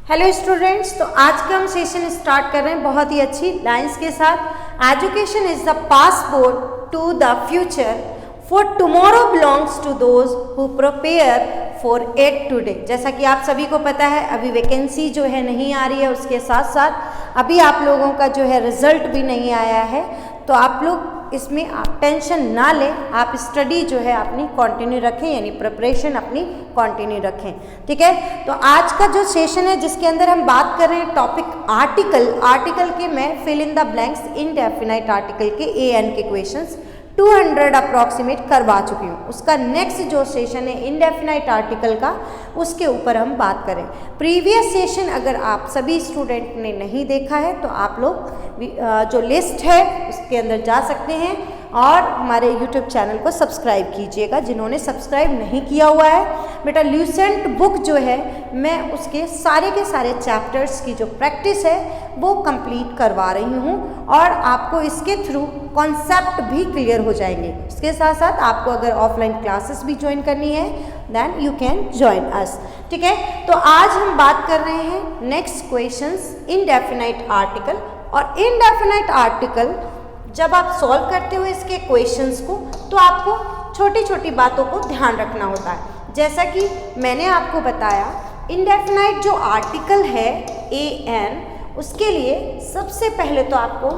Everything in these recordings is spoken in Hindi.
हेलो स्टूडेंट्स, तो आज का हम सेशन स्टार्ट कर रहे हैं बहुत ही अच्छी लाइंस के साथ। Education is the passport to the future, for tomorrow belongs to those who prepare for it today. जैसा कि आप सभी को पता है, अभी वैकेंसी जो है नहीं आ रही है, उसके साथ साथ अभी आप लोगों का जो है रिजल्ट भी नहीं आया है। तो आप लोग इसमें आप टेंशन ना लें, आप स्टडी जो है अपनी कंटिन्यू रखें, यानी प्रिपरेशन अपनी कंटिन्यू रखें। ठीक है, तो आज का जो सेशन है जिसके अंदर हम बात कर रहे हैं टॉपिक आर्टिकल के मैं fill in the blanks indefinite article के एन के क्वेश्चंस 200 अप्रॉक्सीमेट करवा चुकी हूँ। उसका नेक्स्ट जो सेशन है इनडेफिनाइट आर्टिकल का, उसके ऊपर हम बात करें। प्रीवियस सेशन अगर आप सभी स्टूडेंट ने नहीं देखा है तो आप लोग जो लिस्ट है उसके अंदर जा सकते हैं और हमारे YouTube चैनल को सब्सक्राइब कीजिएगा। जिन्होंने सब्सक्राइब नहीं किया हुआ है, बेटा ल्यूसेंट बुक जो है मैं उसके सारे के सारे चैप्टर्स की जो प्रैक्टिस है वो कंप्लीट करवा रही हूँ और आपको इसके थ्रू कॉन्सेप्ट भी क्लियर हो जाएंगे। इसके साथ साथ आपको अगर ऑफलाइन क्लासेस भी ज्वाइन करनी है then you can join us. ठीक है, तो आज हम बात कर रहे हैं नेक्स्ट क्वेश्चंस इनडेफिनाइट आर्टिकल। और इनडेफिनाइट आर्टिकल जब आप सॉल्व करते हो इसके क्वेश्चंस को, तो आपको छोटी छोटी बातों को ध्यान रखना होता है। जैसा कि मैंने आपको बताया, इनडेफिनाइट जो आर्टिकल है एन, उसके लिए सबसे पहले तो आपको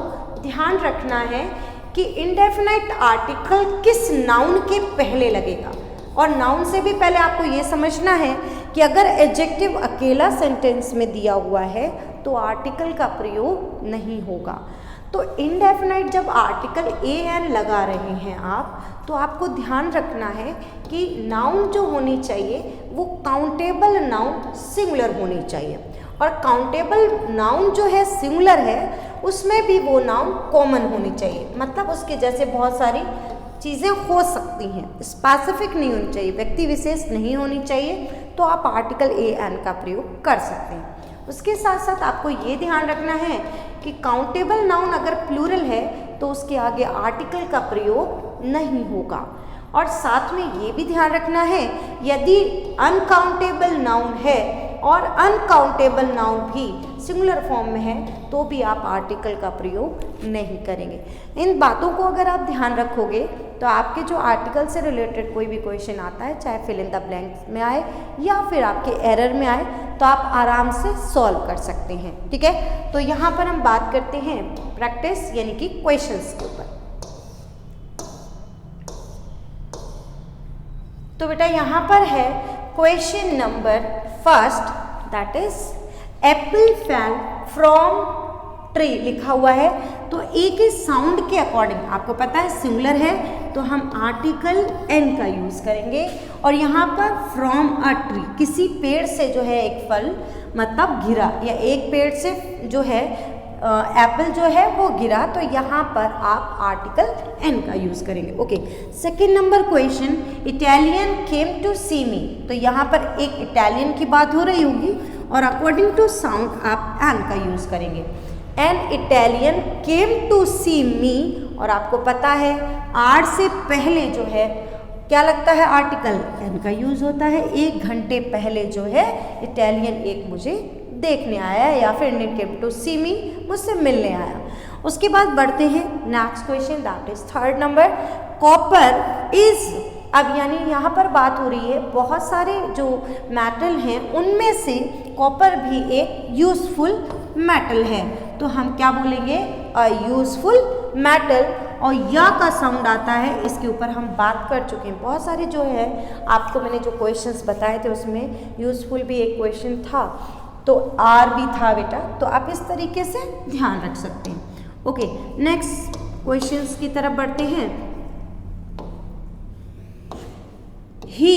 ध्यान रखना है कि इनडेफिनाइट आर्टिकल किस नाउन के पहले लगेगा। और नाउन से भी पहले आपको ये समझना है कि अगर एडजेक्टिव अकेला सेंटेंस में दिया हुआ है तो आर्टिकल का प्रयोग नहीं होगा। तो इनडेफिनाइट जब आर्टिकल एन लगा रहे हैं आप, तो आपको ध्यान रखना है कि नाउन जो होनी चाहिए वो काउंटेबल नाउन सिंगुलर होनी चाहिए। और काउंटेबल नाउन जो है सिंगुलर है, उसमें भी वो नाउन कॉमन होनी चाहिए। मतलब उसके जैसे बहुत सारी चीज़ें हो सकती हैं, स्पेसिफिक नहीं होनी चाहिए, व्यक्ति विशेष नहीं होनी चाहिए, तो आप आर्टिकल एन का प्रयोग कर सकते हैं। उसके साथ साथ आपको ये ध्यान रखना है कि काउंटेबल नाउन अगर प्लूरल है तो उसके आगे आर्टिकल का प्रयोग नहीं होगा। और साथ में ये भी ध्यान रखना है, यदि अनकाउंटेबल नाउन है और अनकाउंटेबल नाउन भी सिंगुलर फॉर्म में है तो भी आप आर्टिकल का प्रयोग नहीं करेंगे। इन बातों को अगर आप ध्यान रखोगे तो आपके जो आर्टिकल से रिलेटेड कोई भी क्वेश्चन आता है, चाहे फिल इन द ब्लैंक्स में आए या फिर आपके एरर में आए, तो आप आराम से सॉल्व कर सकते हैं। ठीक है, तो यहाँ पर हम बात करते हैं प्रैक्टिस यानी कि क्वेश्चंस के ऊपर। तो बेटा यहाँ पर है question number first, that is Apple fell from tree लिखा हुआ है। तो एक ही साउंड के अकॉर्डिंग, आपको पता है सिंगुलर है तो हम आर्टिकल एन का यूज करेंगे। और यहाँ पर फ्रॉम अ ट्री, किसी पेड़ से जो है एक फल मतलब गिरा, या एक पेड़ से जो है एप्पल जो है वो गिरा, तो यहाँ पर आप आर्टिकल एन का यूज करेंगे। Okay, second number question, Italian came to see me. तो यहाँ पर एक इटालियन की बात हो रही होगी और अकॉर्डिंग टू साउंड आप एन का यूज करेंगे। An Italian came to see मी, और आपको पता है आर से पहले जो है क्या लगता है, आर्टिकल एन का यूज होता है। 1 घंटे पहले जो है इटालियन एक मुझे देखने आया या फिर इंडियन केम टू सी मी, मुझसे मिलने आया। उसके बाद बढ़ते हैं next question, that is third number, copper is. अब यानी यहाँ पर बात हो रही है बहुत सारे जो मेटल हैं उनमें से कॉपर भी एक यूजफुल मेटल है, तो हम क्या बोलेंगे, अ यूजफुल मेटल। और या का साउंड आता है, इसके ऊपर हम बात कर चुके हैं। बहुत सारे जो है आपको मैंने जो क्वेश्चंस बताए थे उसमें यूजफुल भी एक क्वेश्चन था, तो आर भी था बेटा, तो आप इस तरीके से ध्यान रख सकते हैं। ओके, नेक्स्ट क्वेश्चंस की तरफ बढ़ते हैं। ही,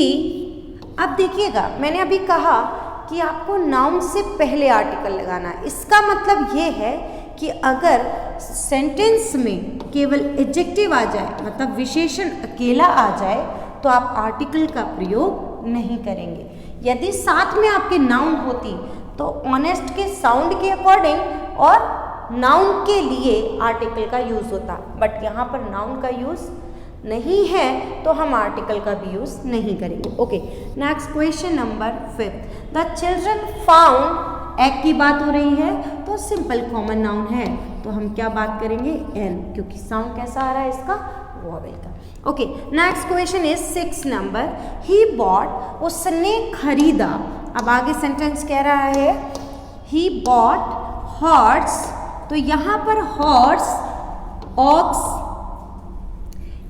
अब देखिएगा मैंने अभी कहा कि आपको नाउन से पहले आर्टिकल लगाना है। इसका मतलब ये है कि अगर सेंटेंस में केवल एडजेक्टिव आ जाए, मतलब विशेषण अकेला आ जाए, तो आप आर्टिकल का प्रयोग नहीं करेंगे। यदि साथ में आपके नाउन होती तो ऑनेस्ट के साउंड के अकॉर्डिंग और नाउन के लिए आर्टिकल का यूज होता, बट यहाँ पर नाउन का यूज नहीं है तो हम आर्टिकल का भी यूज नहीं करेंगे। Okay, next question number 5, the children found egg की बात हो रही है तो सिंपल कॉमन नाउन है, तो हम क्या बात करेंगे एन, क्योंकि साउंड कैसा आ रहा है इसका वॉवेल का। Okay, next question is 6 number, he bought, उसने खरीदा। अब आगे सेंटेंस कह रहा है ही बॉट हॉर्स, तो यहाँ पर हॉर्स, ऑक्स,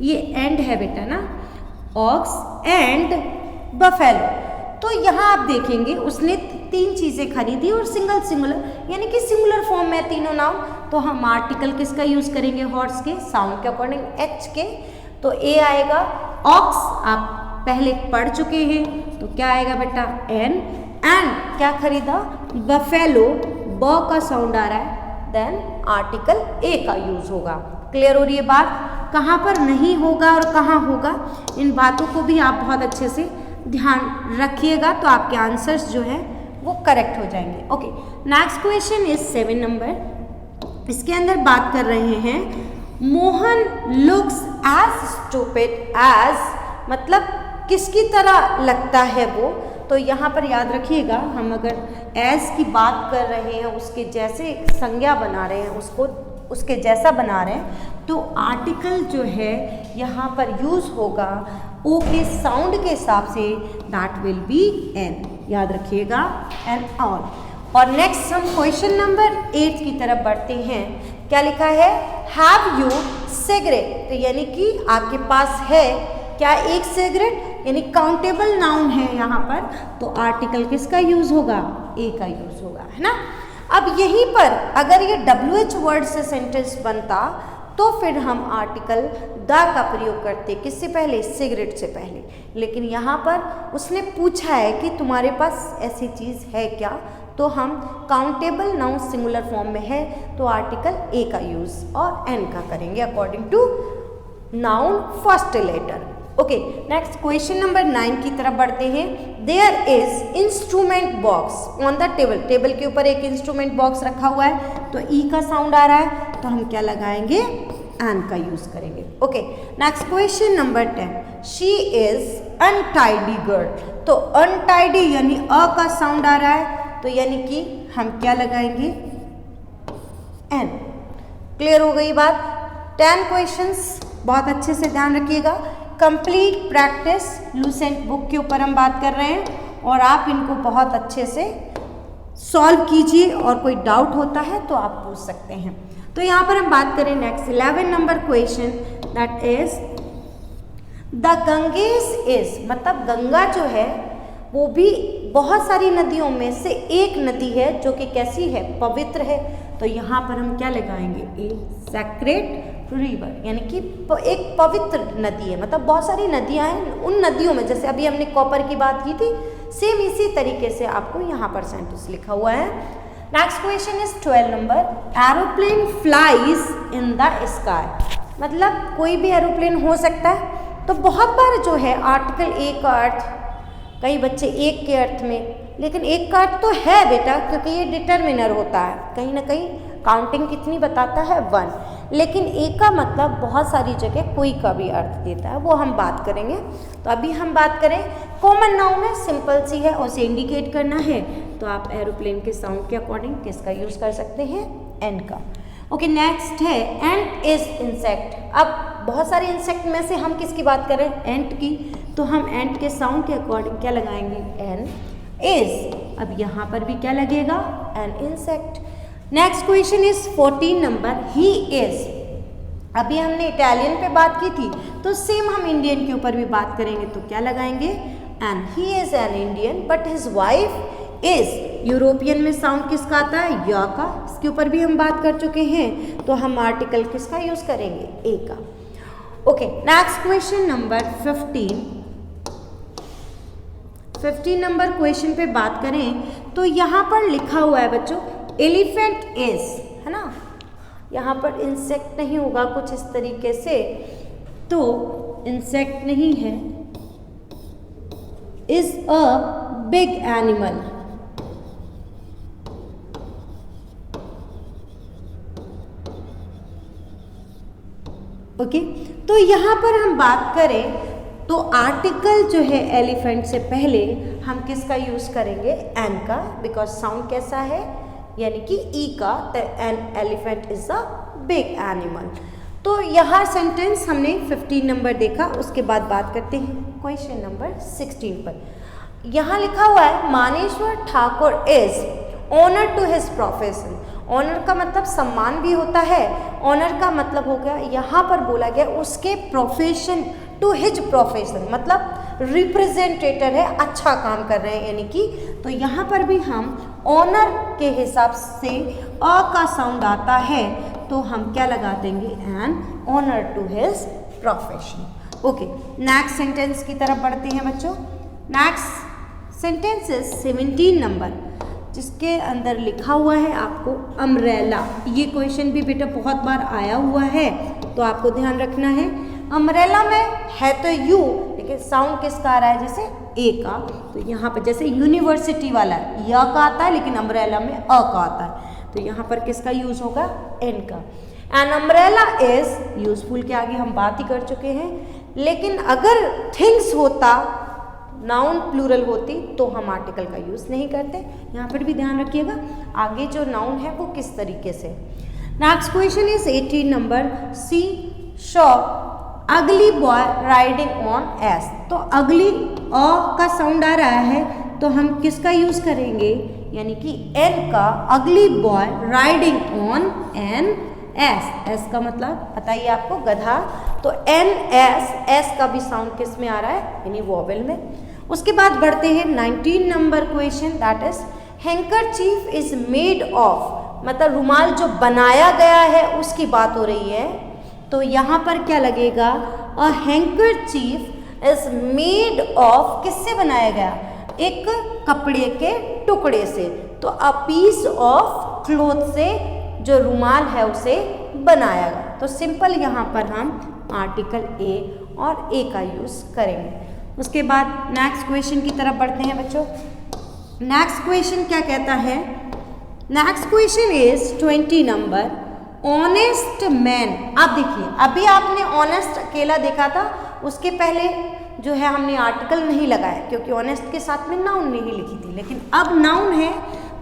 ये एंड है बेटा ना, ऑक्स एंड बफेलो। तो यहाँ आप देखेंगे उसने 3 चीजें खरीदी और सिंगुलर यानी कि सिंगुलर फॉर्म में तीनों नाउन, तो हम आर्टिकल किसका यूज करेंगे हॉर्स के, साउंड के अकॉर्डिंग एच के, तो ए आएगा। ऑक्स आप पहले पढ़ चुके हैं तो क्या आएगा बेटा एन, एंड क्या खरीदा बफेलो, ब का साउंड आ रहा है, देन आर्टिकल ए का यूज होगा। क्लियर हो रही है बात, कहाँ पर नहीं होगा और कहाँ होगा, इन बातों को भी आप बहुत अच्छे से ध्यान रखिएगा, तो आपके आंसर्स जो है वो करेक्ट हो जाएंगे। Okay, next question is 7 number, इसके अंदर बात कर रहे हैं Mohan looks as stupid as, मतलब किसकी तरह लगता है वो, तो यहाँ पर याद रखिएगा हम अगर एज की बात कर रहे हैं, उसके जैसे संज्ञा बना रहे हैं, उसको उसके जैसा बना रहे हैं, तो आर्टिकल जो है यहाँ पर यूज होगा ओ के साउंड के हिसाब से, दैट विल बी एन, याद रखिएगा एन ऑल। और नेक्स्ट हम क्वेश्चन नंबर 8 की तरफ बढ़ते हैं। क्या लिखा है हैव यू सिगरेट, तो यानी कि आपके पास है क्या एक सिगरेट, यानी काउंटेबल नाउन है यहाँ पर, तो आर्टिकल किसका यूज होगा ए का यूज होगा, है ना। अब यहीं पर अगर ये WH वर्ड से सेंटेंस बनता तो फिर हम आर्टिकल द का प्रयोग करते, किससे पहले, सिगरेट से पहले, लेकिन यहाँ पर उसने पूछा है कि तुम्हारे पास ऐसी चीज़ है क्या, तो हम काउंटेबल नाउन सिंगुलर फॉर्म में है तो आर्टिकल ए का यूज और एन का करेंगे according to noun first letter. Okay, next question number 9 की तरफ बढ़ते हैं। There is instrument box on the table, table के ऊपर एक इंस्ट्रूमेंट बॉक्स रखा हुआ है, तो ई का साउंड आ रहा है, तो हम क्या लगाएंगे एन का यूज करेंगे। Okay, next question number 10, she is untidy girl, तो अनटाइडी यानी अ का साउंड आ रहा है, तो यानी कि हम क्या लगाएंगे एन। क्लियर हो गई बात। 10 क्वेश्चंस बहुत अच्छे से ध्यान रखिएगा। कंप्लीट प्रैक्टिस लूसेंट बुक के ऊपर हम बात कर रहे हैं और आप इनको बहुत अच्छे से सॉल्व कीजिए और कोई डाउट होता है तो आप पूछ सकते हैं। तो यहाँ पर हम बात करें next 11 number question, that is the Ganges is, मतलब गंगा जो है वो भी बहुत सारी नदियों में से एक नदी है जो कि कैसी है, पवित्र है, तो यहाँ पर हम क्या लगाएंगे ए सैक्रेड रिवर, यानी कि एक पवित्र नदी है, मतलब बहुत सारी नदियाँ हैं, उन नदियों में जैसे अभी हमने कॉपर की बात की थी, सेम इसी तरीके से आपको यहाँ पर सेंटेंस लिखा हुआ है। Next question is 12 number, aeroplane flies in the sky, मतलब कोई भी एरोप्लेन हो सकता है, तो बहुत बार जो है आर्टिकल ए का अर्थ, कई बच्चे एक के अर्थ में, लेकिन एक का अर्थ तो है बेटा, क्योंकि ये डिटर्मिनर होता है, कहीं ना कहीं काउंटिंग कितनी बताता है 1, लेकिन एक का मतलब बहुत सारी जगह कोई का भी अर्थ देता है, वो हम बात करेंगे। तो अभी हम बात करें कॉमन नाउन है, सिंपल सी है और उसे इंडिकेट करना है, तो आप एरोप्लेन के साउंड के अकॉर्डिंग किसका यूज कर सकते हैं एन का। ओके, नेक्स्ट है एंट इज इंसेक्ट। अब बहुत सारे इंसेक्ट में से हम किसकी बात करें, एंट की, तो हम एंट के साउंड के अकॉर्डिंग क्या लगाएंगे एन इज। अब यहाँ पर भी क्या लगेगा an insect. Next question is 14 number, he is. अभी हमने इटालियन पे बात की थी, तो सेम हम इंडियन के ऊपर भी बात करेंगे, तो क्या लगाएंगे an. He is an Indian but his wife is. European में साउंड किसका आता है, या का, इसके ऊपर भी हम बात कर चुके हैं, तो हम आर्टिकल किसका यूज करेंगे ए का। Okay, next question number 15 number question पे बात करें तो यहाँ पर लिखा हुआ है बच्चों एलिफेंट इज, है ना, यहाँ पर इंसेक्ट नहीं होगा कुछ इस तरीके से, तो इंसेक्ट नहीं है, is a big animal. Okay, तो यहाँ पर हम बात करें तो आर्टिकल जो है एलिफेंट से पहले हम किसका यूज़ करेंगे, एन का, बिकॉज साउंड कैसा है, यानी कि ई का, an elephant is a big animal. तो यहाँ सेंटेंस हमने 15 नंबर देखा, उसके बाद बात करते हैं क्वेश्चन नंबर 16 पर। यहाँ लिखा हुआ है Maneshwar Thakur is honour to his profession. Honour का मतलब सम्मान भी होता है, ऑनर का मतलब हो गया, यहाँ पर बोला गया उसके प्रोफेशन, टू हिज प्रोफेशन मतलब रिप्रेजेंटेटर है, अच्छा काम कर रहे हैं यानी कि। तो यहाँ पर भी हम ऑनर के हिसाब से अ का साउंड आता है तो हम क्या लगा देंगे, an honour to his profession. Okay, next sentence की तरफ बढ़ते हैं बच्चों। नेक्स्ट सेंटेंस इज 17 नंबर, जिसके अंदर लिखा हुआ है आपको अम्ब्रेला। ये क्वेश्चन भी बेटा बहुत बार आया हुआ है तो आपको ध्यान रखना है। अम्ब्रेला में है तो यू, लेकिन साउंड किसका आ रहा है, जैसे ए का। तो यहाँ पर जैसे यूनिवर्सिटी वाला य का आता है, लेकिन अम्ब्रेला में अ का आता है, तो यहाँ पर किसका यूज होगा, एन का। एन अम्ब्रेला इज यूजफुल के आगे हम बात ही कर चुके हैं, लेकिन अगर थिंग्स होता, नाउन प्लूरल होती, तो हम आर्टिकल का यूज नहीं करते। यहाँ पर भी ध्यान रखिएगा आगे जो नाउन है वो किस तरीके से। नेक्स्ट क्वेश्चन इज 18 नंबर, सी शॉ अगली बॉय राइडिंग ऑन एस। तो अगली अ का साउंड आ रहा है तो हम किसका यूज करेंगे, यानी कि एन का। अगली boy riding on an S, S का मतलब बताइए आपको, गधा। तो एन एस, एस का भी साउंड किस में आ रहा है, यानी वॉवेल में। उसके बाद बढ़ते हैं 19 number question, that is handkerchief is made of, मतलब रुमाल जो बनाया गया है उसकी बात हो रही है। तो यहाँ पर क्या लगेगा, अ हैंकरचीफ इज मेड ऑफ, किससे बनाया गया, एक कपड़े के टुकड़े से। तो अ पीस ऑफ क्लोथ से जो रुमाल है उसे बनाया गया। तो सिंपल यहाँ पर हम आर्टिकल ए और ए का यूज करेंगे। उसके बाद नेक्स्ट क्वेश्चन की तरफ बढ़ते हैं बच्चों। नेक्स्ट क्वेश्चन क्या कहता है, next question is 20 number, honest man. अब देखिए, अभी आपने ऑनेस्ट अकेला देखा था, उसके पहले जो है हमने आर्टिकल नहीं लगाया क्योंकि ऑनेस्ट के साथ में नाउन नहीं लिखी थी, लेकिन अब नाउन है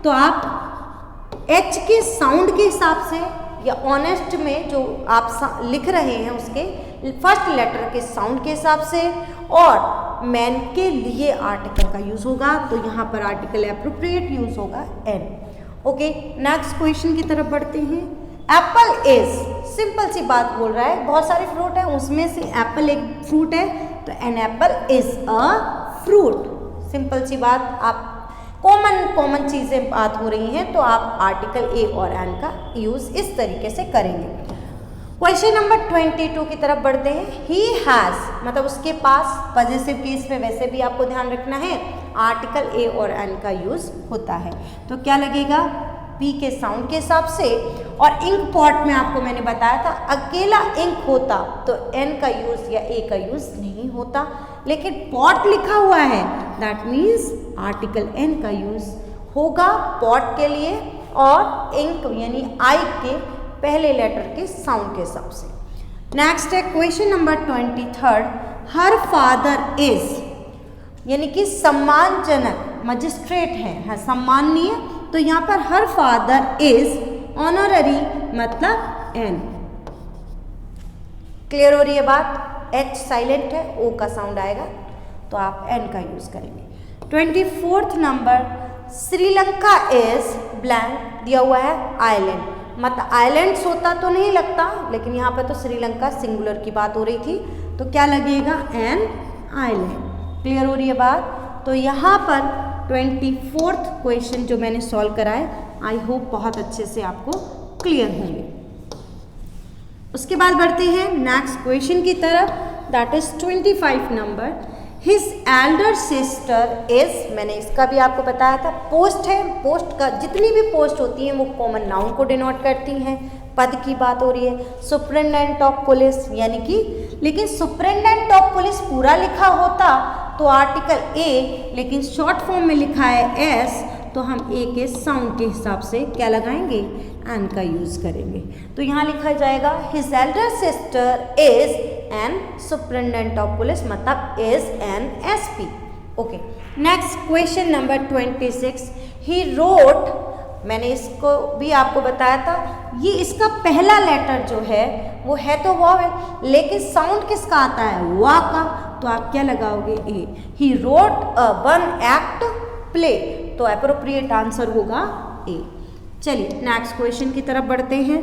तो आप एच के साउंड के हिसाब से या ऑनेस्ट में जो आप लिख रहे हैं उसके फर्स्ट लेटर के साउंड के हिसाब से, और मैन के लिए आर्टिकल का यूज होगा। तो यहाँ पर आर्टिकल एप्रोप्रिएट यूज होगा एन। ओके, नेक्स्ट क्वेश्चन की तरफ बढ़ते हैं। एप्पल इज, सिंपल सी बात बोल रहा है, बहुत सारे फ्रूट है उसमें से एप्पल एक फ्रूट है, तो an apple is a fruit. Simple सी बात, आप कॉमन चीज़ें बात हो रही हैं तो आप आर्टिकल ए और एन का यूज इस तरीके से करेंगे। क्वेश्चन नंबर 22 की तरफ बढ़ते हैं। ही हैज़, मतलब उसके पास, पॉजिटिव केस में वैसे भी आपको ध्यान रखना है आर्टिकल ए और एन का यूज होता है। तो क्या लगेगा, पी के साउंड के हिसाब से। और इंक पॉट में आपको मैंने बताया था अकेला इंक होता तो एन का यूज या ए का यूज नहीं होता, लेकिन पॉट लिखा हुआ है दैट मीन्स आर्टिकल एन का यूज होगा पॉट के लिए, और इंक यानी आई के पहले लेटर के साउंड के हिसाब से। नेक्स्ट है question number 23, her father is, यानी कि सम्मानजनक, मजिस्ट्रेट है सम्माननीय, तो यहाँ पर हर फादर इज ऑनररी मतलब एन। क्लियर हो रही है बात, एच साइलेंट है, ओ का साउंड आएगा तो आप एन का यूज करेंगे। 24 नंबर, श्रीलंका इज ब्लैंक दिया हुआ है आइलैंड, मतलब आइलैंड्स होता तो नहीं लगता, लेकिन यहाँ पर तो श्रीलंका सिंगुलर की बात हो रही थी, तो क्या लगेगा, एन आइलैंड। क्लियर हो रही है बात। तो यहाँ पर 24th क्वेश्चन जो मैंने सॉल्व कराए, आई होप बहुत अच्छे से आपको क्लियर होंगे। उसके बाद बढ़ते हैं नेक्स्ट क्वेश्चन की तरफ, that is 25 number, his elder sister is, मैंने इसका भी आपको बताया था, पोस्ट है, पोस्ट का जितनी भी पोस्ट होती हैं वो कॉमन नाउन को डिनोट करती हैं, पद की बात हो रही है। सुपरिटेंडेंट ऑफ पुलिस, यानी कि, लेकिन सुपरिटेंडेंट ऑफ पुलिस पूरा लिखा होता तो आर्टिकल ए, लेकिन शॉर्ट फॉर्म में लिखा है एस, तो हम ए के साउंड के हिसाब से क्या लगाएंगे, एन का यूज करेंगे। तो यहाँ लिखा जाएगा his elder sister is an superintendent of police, मतलब is an SP. Okay, next question number 26, he wrote, मैंने इसको भी आपको बताया था, ये इसका पहला लेटर जो है वो है तो वॉवेल, लेकिन साउंड किसका आता है, वा का, तो आप क्या लगाओगे, A. He wrote a 1 act play, तो एप्रोप्रिएट आंसर होगा ए। चलिए नेक्स्ट क्वेश्चन की तरफ बढ़ते हैं।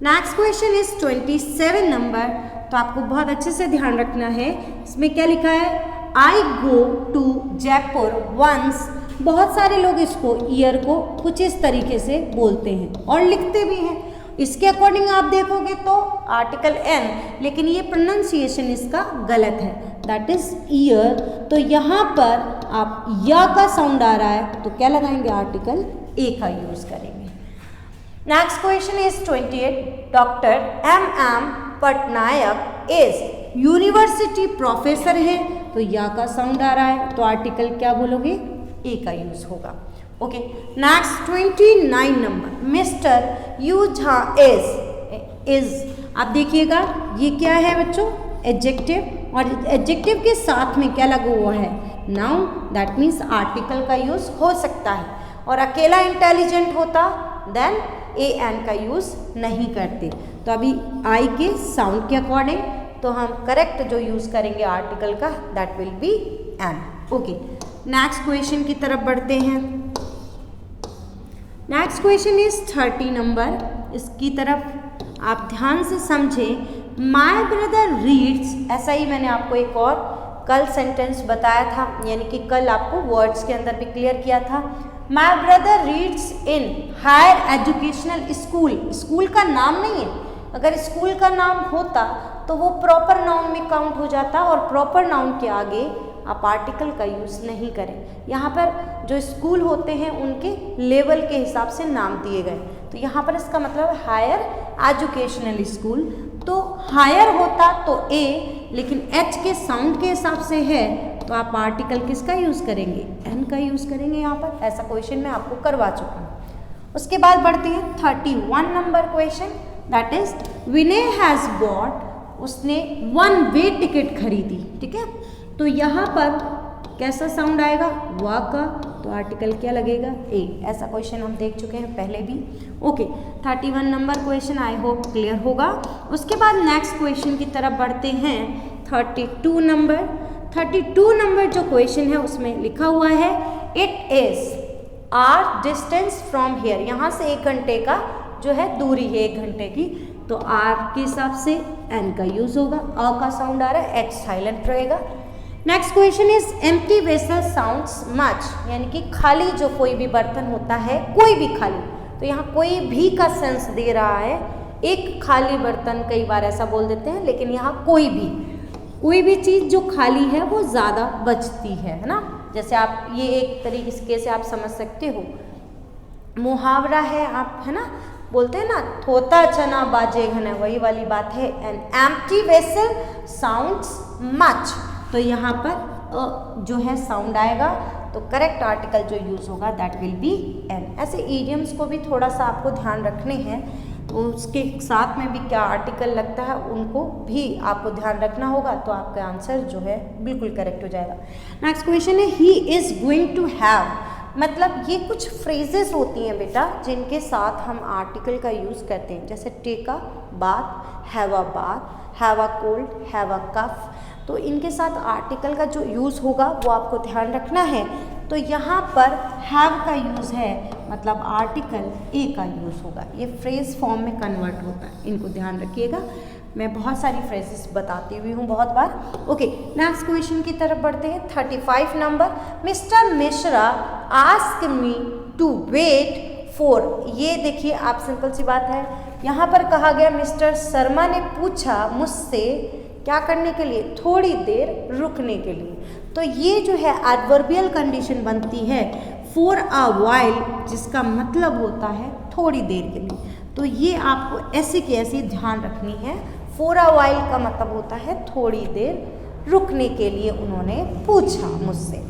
नेक्स्ट क्वेश्चन इज 27 नंबर, तो आपको बहुत अच्छे से ध्यान रखना है। इसमें क्या लिखा है, आई गो टू जयपुर वंस। बहुत सारे लोग इसको ईयर को कुछ इस तरीके से बोलते हैं और लिखते भी हैं। इसके अकॉर्डिंग आप देखोगे तो आर्टिकल एन, लेकिन ये प्रोनाउंसिएशन इसका गलत है, दैट इज ईयर। तो यहाँ पर आप या का साउंड आ रहा है तो क्या लगाएंगे, आर्टिकल ए का यूज करेंगे। Next question is 28, doctor M Patnaik is university professor है, तो या का साउंड आ रहा है तो आर्टिकल क्या बोलोगे, ए का यूज होगा। Okay, next 29 number, mister you Jha is, आप देखिएगा ये क्या है बच्चों, एडजेक्टिव, और एडजेक्टिव के साथ में क्या लगा हुआ है, नाउन, दैट मीन्स आर्टिकल का यूज हो सकता है। और अकेला इंटेलिजेंट होता देन ए एन का यूज नहीं करते। तो अभी आई के साउंड के अकॉर्डिंग तो हम करेक्ट जो यूज करेंगे आर्टिकल का, that will be an. Okay, next question की तरफ बढ़ते हैं। नेक्स्ट क्वेश्चन इज 30 नंबर, इसकी तरफ आप ध्यान से समझें। माय ब्रदर रीड्स, ऐसा ही मैंने आपको एक और कल सेंटेंस बताया था, यानी कि कल आपको वर्ड्स के अंदर भी क्लियर किया था। My brother reads in higher educational school, school का नाम नहीं है, अगर स्कूल का नाम होता तो वो प्रॉपर नाउन में काउंट हो जाता, और प्रॉपर नाउन के आगे आप आर्टिकल का यूज़ नहीं करें। यहाँ पर जो स्कूल होते हैं उनके लेवल के हिसाब से नाम दिए गए, तो यहाँ पर इसका मतलब हायर एजुकेशनल स्कूल, तो हायर होता तो ए, लेकिन एच के साउंड के हिसाब से है तो आप आर्टिकल किसका यूज़ करेंगे, एन का यूज़ करेंगे यहाँ पर। ऐसा क्वेश्चन मैं आपको करवा चुका हूँ। उसके बाद बढ़ते हैं 31 number question, that is Vinay has bot, उसने 1 वे टिकट खरीदी, ठीक है। तो यहाँ पर कैसा साउंड आएगा, वा का, तो आर्टिकल क्या लगेगा, ए। ऐसा क्वेश्चन हम देख चुके हैं पहले भी। Okay, 31 number question I hope clear होगा। उसके बाद नेक्स्ट क्वेश्चन की तरफ बढ़ते हैं 32 नंबर। 32 नंबर जो क्वेश्चन है उसमें लिखा हुआ है it is are distance from here, यहाँ से 1 घंटे का जो है दूरी है 1 घंटे की, तो आर के हिसाब से एन का यूज होगा। अ का साउंड आ रहा है, एच साइलेंट रहेगा। Next question is empty vessel sounds much, यानी कि खाली जो कोई भी बर्तन होता है, कोई भी खाली, तो यहाँ कोई भी का सेंस दे रहा है। एक खाली बर्तन कई बार ऐसा बोल देते हैं, लेकिन यहाँ कोई भी चीज़ जो खाली है वो ज़्यादा बचती है ना। जैसे आप ये एक तरीके से आप समझ सकते हो, मुहावरा है, आप है ना बोलते हैं ना, थोता चना बाजे घना, वही वाली बात है। An empty vessel sounds much, तो यहाँ पर जो है साउंड आएगा, तो करेक्ट आर्टिकल जो यूज़ होगा दैट विल बी एन। ऐसे इडियम्स को भी थोड़ा सा आपको ध्यान रखने हैं, तो उसके साथ में भी क्या आर्टिकल लगता है उनको भी आपको ध्यान रखना होगा, तो आपका आंसर जो है बिल्कुल करेक्ट हो जाएगा। नेक्स्ट क्वेश्चन है he is going to have, मतलब ये कुछ फ्रेजेस होती हैं बेटा जिनके साथ हम आर्टिकल का यूज़ करते हैं, जैसे take a bath, have a cold, have a cough, तो इनके साथ आर्टिकल का जो यूज़ होगा वो आपको ध्यान रखना है। तो यहाँ पर हैव का यूज़ है, मतलब आर्टिकल ए का यूज़ होगा, ये फ्रेज फॉर्म में कन्वर्ट होता है, इनको ध्यान रखिएगा। मैं बहुत सारी फ्रेजेस बताती हुई हूँ बहुत बार। ओके, नेक्स्ट क्वेश्चन की तरफ बढ़ते हैं 35 नंबर। Mister Mishra ask me to wait for, ये देखिए आप सिंपल सी बात है, यहाँ पर कहा गया मिस्टर शर्मा ने पूछा मुझसे क्या करने के लिए, थोड़ी देर रुकने के लिए। तो ये जो है एडवर्बियल कंडीशन बनती है फॉर अ व्हाइल, जिसका मतलब होता है थोड़ी देर के लिए। तो ये आपको ऐसे की ऐसी ध्यान रखनी है। फॉर अ व्हाइल का मतलब होता है थोड़ी देर रुकने के लिए उन्होंने पूछा मुझसे।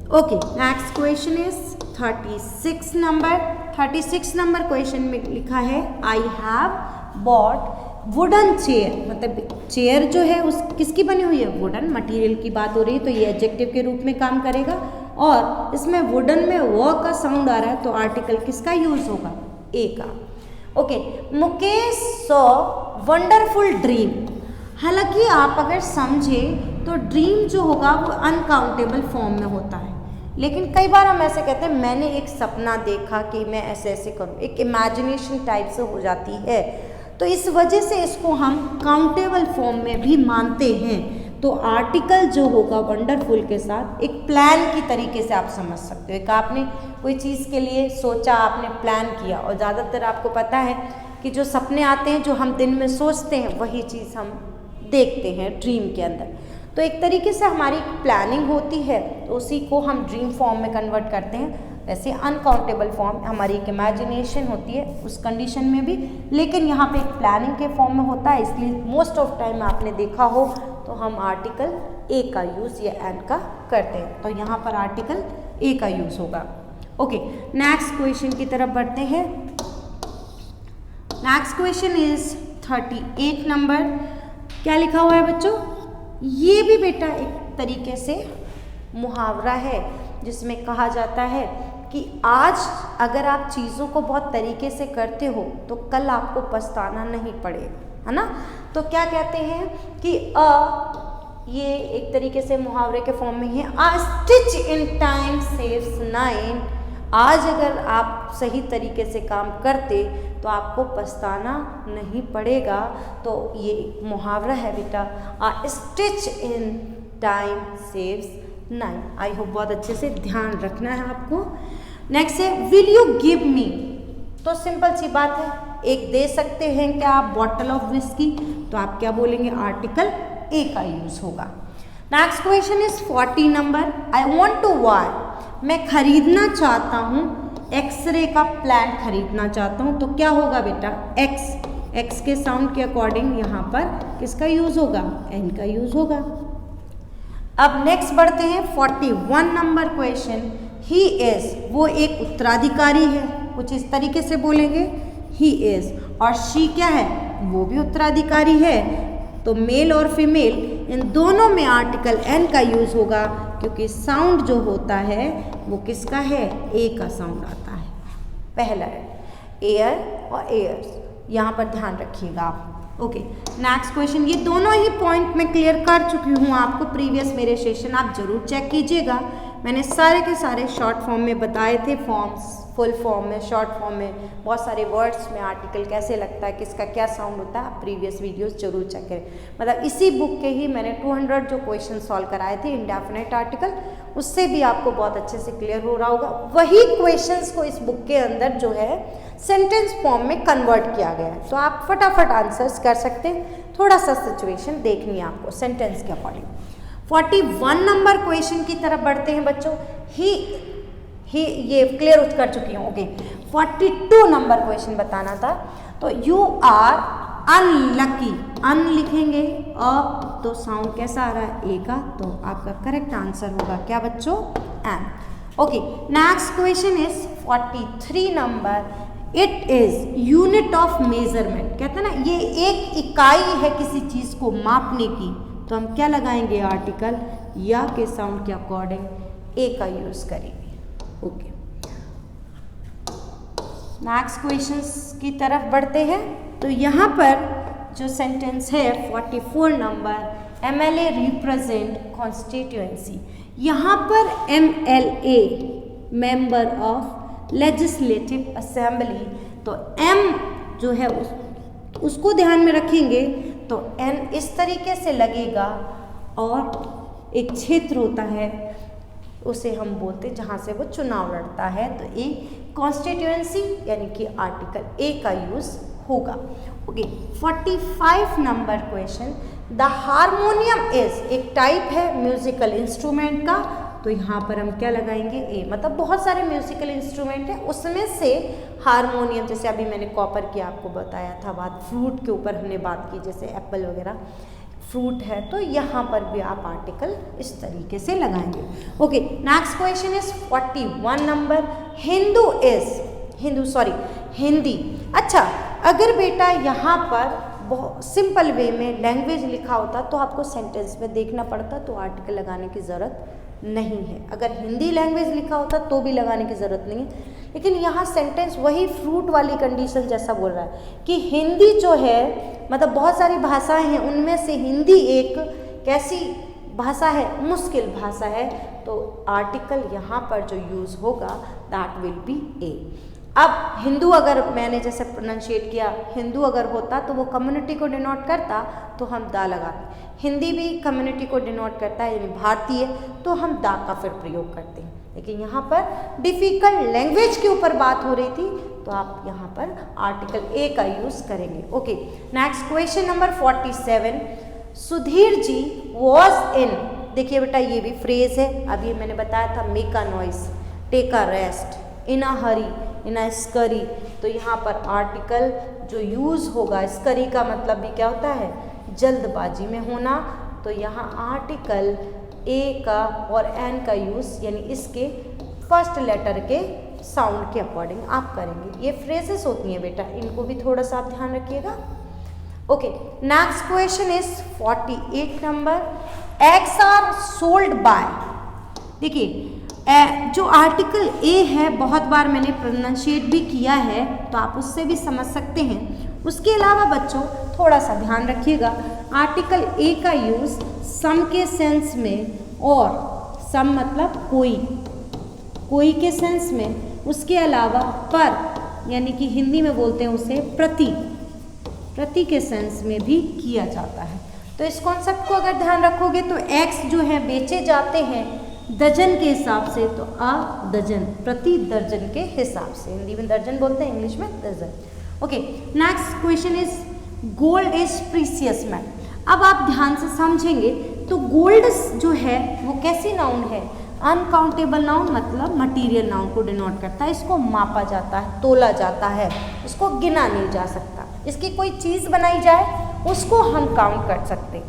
Okay, next question is 36 number. 36 number question में लिखा है I have bought wooden chair, मतलब चेयर जो है उस किसकी बनी हुई है, वुडन मटेरियल की बात हो रही है, तो ये एडजेक्टिव के रूप में काम करेगा। और इसमें वुडन में व का साउंड आ रहा है, तो आर्टिकल किसका यूज होगा, ए का। Okay, Mukesh saw wonderful dream. हालांकि आप अगर समझे तो ड्रीम जो होगा वो अनकाउंटेबल फॉर्म में होता है, लेकिन कई बार हम ऐसे कहते हैं मैंने एक सपना देखा कि मैं ऐसे ऐसे करूं, एक इमेजिनेशन टाइप से हो जाती है, तो इस वजह से इसको हम काउंटेबल फॉर्म में भी मानते हैं। तो आर्टिकल जो होगा वंडरफुल के साथ एक प्लान की तरीके से आप समझ सकते हो। एक आपने कोई चीज़ के लिए सोचा, आपने प्लान किया, और ज़्यादातर आपको पता है कि जो सपने आते हैं जो हम दिन में सोचते हैं वही चीज़ हम देखते हैं ड्रीम के अंदर। तो एक तरीके से हमारी प्लानिंग होती है, तो उसी को हम ड्रीम फॉर्म में कन्वर्ट करते हैं। वैसे अनकाउंटेबल फॉर्म हमारी एक इमेजिनेशन होती है उस कंडीशन में भी, लेकिन यहाँ पे एक प्लानिंग के फॉर्म में होता है, इसलिए मोस्ट ऑफ टाइम आपने देखा हो तो हम आर्टिकल ए का यूज़ या एन का करते हैं, तो यहाँ पर आर्टिकल ए का यूज़ होगा। ओके, नेक्स्ट क्वेश्चन की तरफ बढ़ते हैं। Next question is 38 number. क्या लिखा हुआ है बच्चों, ये भी बेटा एक तरीके से मुहावरा है जिसमें कहा जाता है कि आज अगर आप चीज़ों को बहुत तरीके से करते हो तो कल आपको पछताना नहीं पड़ेगा, है ना। तो क्या कहते हैं कि ये एक तरीके से मुहावरे के फॉर्म में है, अ स्टिच इन टाइम सेव्स 9। आज अगर आप सही तरीके से काम करते तो आपको पछताना नहीं पड़ेगा। तो ये मुहावरा है बेटा, अ stitch in time saves 9। I hope बहुत अच्छे से ध्यान रखना है आपको। नेक्स्ट है विल यू गिव मी। तो सिंपल सी बात है, एक दे सकते हैं क्या आप बॉटल ऑफ विस्की, तो आप क्या बोलेंगे, आर्टिकल ए का यूज होगा। Next question is 40 number. I want to buy, मैं खरीदना चाहता हूँ एक्सरे का प्लांट खरीदना चाहता हूँ, तो क्या होगा बेटा, एक्स के साउंड के अकॉर्डिंग यहाँ पर किसका यूज होगा, एन का यूज होगा। अब नेक्स्ट बढ़ते हैं 41 नंबर क्वेश्चन। ही इज, वो एक उत्तराधिकारी है, कुछ इस तरीके से बोलेंगे ही इज, और शी क्या है, वो भी उत्तराधिकारी है। तो मेल और फीमेल इन दोनों में आर्टिकल एन का यूज होगा, क्योंकि साउंड जो होता है वो किसका है, ए का साउंड आता है पहला है, एयर और एयर्स, यहाँ पर ध्यान रखिएगा आप। ओके, नेक्स्ट क्वेश्चन, ये दोनों ही पॉइंट मैं क्लियर कर चुकी हूँ आपको, प्रीवियस मेरे सेशन आप जरूर चेक कीजिएगा। मैंने सारे के सारे शॉर्ट फॉर्म में बताए थे, फॉर्म्स फुल फॉर्म में, शॉर्ट फॉर्म में, बहुत सारे वर्ड्स में आर्टिकल कैसे लगता है, किसका क्या साउंड होता है, आप प्रीवियस वीडियोस जरूर चेक करें। मतलब इसी बुक के ही मैंने 200 जो क्वेश्चन सॉल्व कराए थे इंडेफिनेट आर्टिकल, उससे भी आपको बहुत अच्छे से क्लियर हो रहा होगा। वही क्वेश्चंस को इस बुक के अंदर जो है सेंटेंस फॉर्म में कन्वर्ट किया गया है, तो आप फटाफट आंसर्स कर सकते हैं। थोड़ा सा सिचुएशन देखनी है आपको सेंटेंस के अकॉर्डिंग। 41 नंबर क्वेश्चन की तरफ बढ़ते हैं बच्चों। ही ये क्लियर कर चुकी हूँ। ओके, 42 नंबर क्वेश्चन बताना था। तो यू आर अनलकी, अन लिखेंगे तो साउंड कैसा आ रहा है, ए का, तो आपका करेक्ट आंसर होगा क्या बच्चों, an. Okay, next question is 43 number. It is unit of measurement, कहते हैं ना ये एक इकाई है किसी चीज को मापने की, तो हम क्या लगाएंगे, आर्टिकल या के साउंड के अकॉर्डिंग ए का यूज करेंगे। ओके, नेक्स्ट क्वेश्चंस की तरफ बढ़ते हैं। तो यहाँ पर जो सेंटेंस है 44 नंबर, एमएलए रिप्रेजेंट कॉन्स्टिट्यूएंसी। यहाँ पर MLA member of legislative assembly, तो एम जो है उसको ध्यान में रखेंगे तो एन इस तरीके से लगेगा, और एक क्षेत्र होता है उसे हम बोलते हैं जहाँ से वो चुनाव लड़ता है, तो ए कॉन्स्टिट्यूएंसी यानी कि आर्टिकल ए का यूज होगा। Okay, 45 number question. The harmonium is एक टाइप है म्यूजिकल इंस्ट्रूमेंट का, तो यहाँ पर हम क्या लगाएंगे, ए। मतलब बहुत सारे म्यूजिकल इंस्ट्रूमेंट है, उसमें से हारमोनियम, जैसे अभी मैंने कॉपर की आपको बताया था बात, फ्रूट के ऊपर हमने बात की जैसे एप्पल वगैरह, फ्रूट है, तो यहाँ पर भी आप आर्टिकल इस तरीके से लगाएंगे। Okay, next question is 41 number, Hindi. अच्छा, अगर बेटा यहाँ पर बहुत सिंपल वे में लैंग्वेज लिखा होता तो आपको सेंटेंस में देखना पड़ता, तो आर्टिकल लगाने की ज़रूरत नहीं है। अगर हिंदी लैंग्वेज लिखा होता तो भी लगाने की ज़रूरत नहीं है, लेकिन यहाँ सेंटेंस वही फ्रूट वाली कंडीशन जैसा बोल रहा है कि हिंदी जो है, मतलब बहुत सारी भाषाएं हैं, उनमें से हिंदी एक कैसी भाषा है, मुश्किल भाषा है, तो आर्टिकल यहाँ पर जो यूज़ होगा दैट विल बी ए। अब हिंदू अगर मैंने जैसे प्रोनाउंशिएट किया, हिंदू अगर होता तो वो कम्युनिटी को डिनोट करता तो हम दा लगाते। हिंदी भी कम्युनिटी को डिनोट करता है यानी भारतीय, तो हम दा का फिर प्रयोग करते हैं। लेकिन यहाँ पर डिफ़िकल्ट लैंग्वेज के ऊपर बात हो रही थी, तो आप यहाँ पर आर्टिकल ए का यूज़ करेंगे। Okay, next question number 47, Sudhir ji was in, देखिए बेटा ये भी फ्रेज है, अभी मैंने बताया था make a noise, take a rest, in a hurry, in a scurry, तो यहाँ पर आर्टिकल जो यूज़ होगा, स्करी का मतलब भी क्या होता है, जल्दबाजी में होना, तो यहाँ आर्टिकल ए का और एन का यूज़ यानी इसके फर्स्ट लेटर के साउंड के अकॉर्डिंग आप करेंगे। ये फ्रेजेस होती हैं बेटा, इनको भी थोड़ा सा आप ध्यान रखिएगा। Okay, next question is 48 number, eggs are sold by, देखिए जो आर्टिकल ए है बहुत बार मैंने प्रोनाउंशिएट भी किया है, तो आप उससे भी समझ सकते हैं। उसके अलावा बच्चों थोड़ा सा ध्यान रखिएगा, आर्टिकल ए का यूज़ सम के सेंस में, और सम मतलब कोई के सेंस में, उसके अलावा पर यानी कि हिंदी में बोलते हैं उसे प्रति के सेंस में भी किया जाता है। तो इस कॉन्सेप्ट को अगर ध्यान रखोगे तो एक्स जो है बेचे जाते हैं दर्जन के हिसाब से, तो अ दर्जन, प्रति दर्जन के हिसाब से, हिंदी में दर्जन बोलते हैं, इंग्लिश में दर्जन। Okay, next question is gold is precious metal. अब आप ध्यान से समझेंगे तो गोल्ड जो है वो कैसी नाउन है, अनकाउंटेबल नाउन, मतलब मटीरियल नाउन को डिनोट करता है। इसको मापा जाता है, तोला जाता है, उसको गिना नहीं जा सकता। इसकी कोई चीज़ बनाई जाए उसको हम काउंट कर सकते,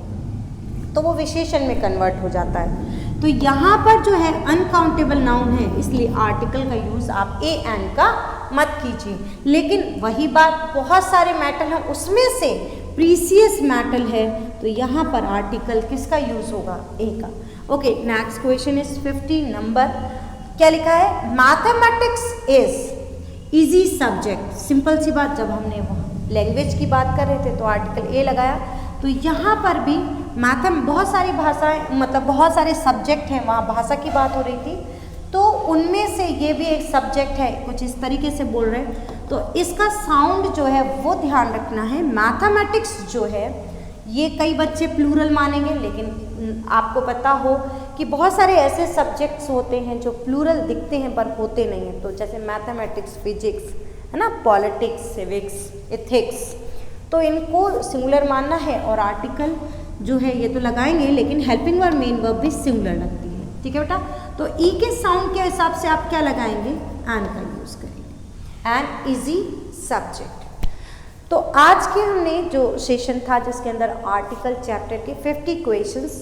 तो वो विशेषण में कन्वर्ट हो जाता है। तो यहाँ पर जो है अनकाउंटेबल नाउन है, इसलिए आर्टिकल का यूज़ आप ए एन का मत कीजिए। लेकिन वही बात, बहुत सारे मेटल हैं, उसमें से प्रीसियस मेटल है, तो यहाँ पर आर्टिकल किसका यूज़ होगा, ए का। Okay, next question is 50 number, क्या लिखा है, mathematics is easy subject. Simple सी बात, जब हमने लैंग्वेज की बात कर रहे थे तो आर्टिकल ए लगाया, तो यहाँ पर भी बहुत सारी भाषाएं, मतलब बहुत सारे सब्जेक्ट हैं, वहाँ भाषा की बात हो रही थी, तो उनमें से ये भी एक सब्जेक्ट है, कुछ इस तरीके से बोल रहे हैं, तो इसका साउंड जो है वो ध्यान रखना है। मैथमेटिक्स जो है ये कई बच्चे प्लूरल मानेंगे, लेकिन आपको पता हो कि बहुत सारे ऐसे सब्जेक्ट्स होते हैं जो प्लूरल दिखते हैं पर होते नहीं हैं, तो जैसे मैथमेटिक्स, फिजिक्स है ना, पॉलिटिक्स, सिविक्स, एथिक्स, तो इनको सिंगुलर मानना है, और आर्टिकल जो है ये तो लगाएंगे, लेकिन हेल्पिंग वर्ब मेन वर्ब भी सिंगुलर लगती है, ठीक है बेटा। तो ई के साउंड के हिसाब से आप क्या लगाएंगे, एन का यूज़ करेंगे, एन इजी सब्जेक्ट। तो आज के हमने जो सेशन था जिसके अंदर आर्टिकल चैप्टर के 50 क्वेश्चंस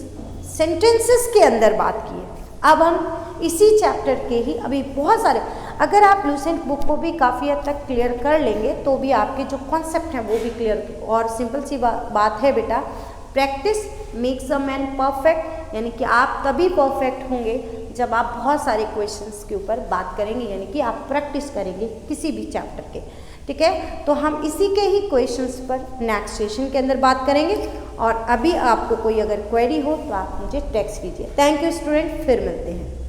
सेंटेंसेस के अंदर बात की है, अब हम इसी चैप्टर के ही अभी बहुत सारे, अगर आप लूसेंट बुक को भी काफ़ी हद तक क्लियर कर लेंगे तो भी आपके जो कॉन्सेप्ट हैं वो भी क्लियर, और सिंपल सी बात है बेटा, practice makes a man perfect, यानी कि आप तभी परफेक्ट होंगे जब आप बहुत सारे क्वेश्चंस के ऊपर बात करेंगे, यानी कि आप प्रैक्टिस करेंगे किसी भी चैप्टर के, ठीक है। तो हम इसी के ही क्वेश्चंस पर नेक्स्ट सेशन के अंदर बात करेंगे, और अभी आपको कोई अगर क्वेरी हो तो आप मुझे टेक्स्ट कीजिए। थैंक यू स्टूडेंट, फिर मिलते हैं।